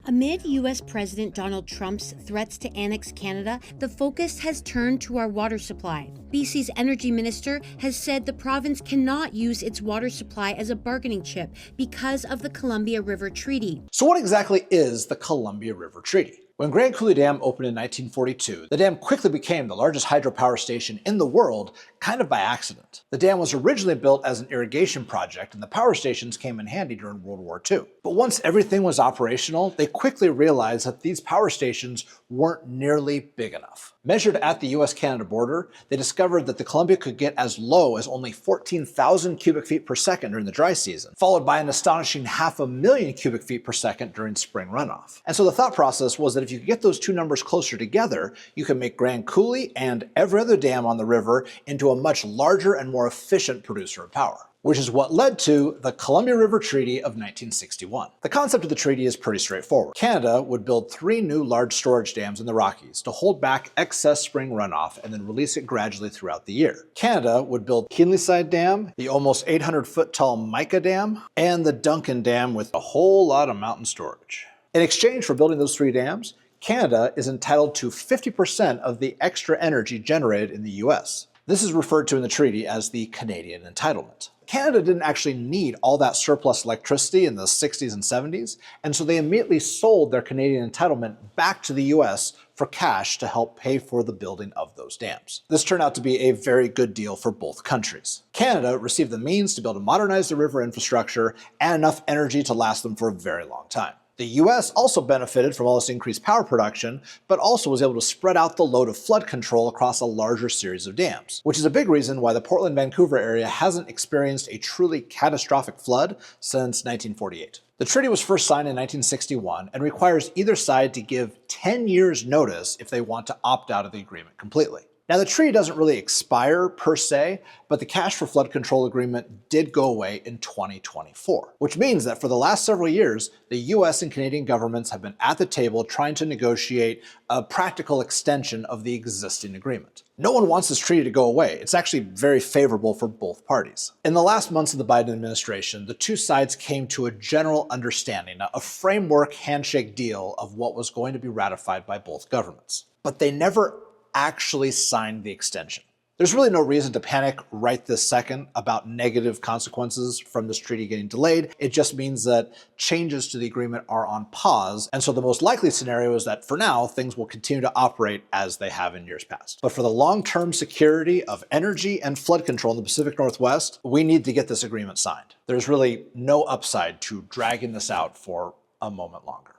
Amid U.S. President Donald Trump's threats to annex Canada, the focus has turned to our water supply. BC's energy minister has said the province cannot use its water supply as a bargaining chip because of the Columbia River Treaty. So what exactly is the Columbia River Treaty? When Grand Coulee Dam opened in 1942, the dam quickly became the largest hydropower station in the world, kind of by accident. The dam was originally built as an irrigation project, and the power stations came in handy during World War II. But once everything was operational, they quickly realized that these power stations weren't nearly big enough. Measured at the US-Canada border, they discovered that the Columbia could get as low as only 14,000 cubic feet per second during the dry season, followed by an astonishing 500,000 cubic feet per second during spring runoff. And so the thought process was that if you could get those two numbers closer together, you can make Grand Coulee and every other dam on the river into a much larger and more efficient producer of power, which is what led to the Columbia River Treaty of 1961. The concept of the treaty is pretty straightforward. Canada would build 3 new large storage dams in the Rockies to hold back excess spring runoff and then release it gradually throughout the year. Canada would build Kinleyside Dam, the almost 800-foot tall Mica Dam, and the Duncan Dam with a whole lot of mountain storage. In exchange for building those 3 dams, Canada is entitled to 50% of the extra energy generated in the US. This is referred to in the treaty as the Canadian entitlement. Canada didn't actually need all that surplus electricity in the 60s and 70s, and so they immediately sold their Canadian entitlement back to the US for cash to help pay for the building of those dams. This turned out to be a very good deal for both countries. Canada received the means to be able to modernize the river infrastructure and enough energy to last them for a very long time. The US also benefited from all this increased power production, but also was able to spread out the load of flood control across a larger series of dams, which is a big reason why the Portland-Vancouver area hasn't experienced a truly catastrophic flood since 1948. The treaty was first signed in 1961 and requires either side to give 10 years notice if they want to opt out of the agreement completely. Now, the treaty doesn't really expire per se, but the cash for flood control agreement did go away in 2024, which means that for the last several years, the US and Canadian governments have been at the table trying to negotiate a practical extension of the existing agreement. No one wants this treaty to go away. It's actually very favorable for both parties. In the last months of the Biden administration, the two sides came to a general understanding, a framework handshake deal of what was going to be ratified by both governments. But they never actually signed the extension. There's really no reason to panic right this second about negative consequences from this treaty getting delayed. It just means that changes to the agreement are on pause, and so the most likely scenario is that for now, things will continue to operate as they have in years past. But for the long-term security of energy and flood control in the Pacific Northwest, we need to get this agreement signed. There's really no upside to dragging this out for a moment longer.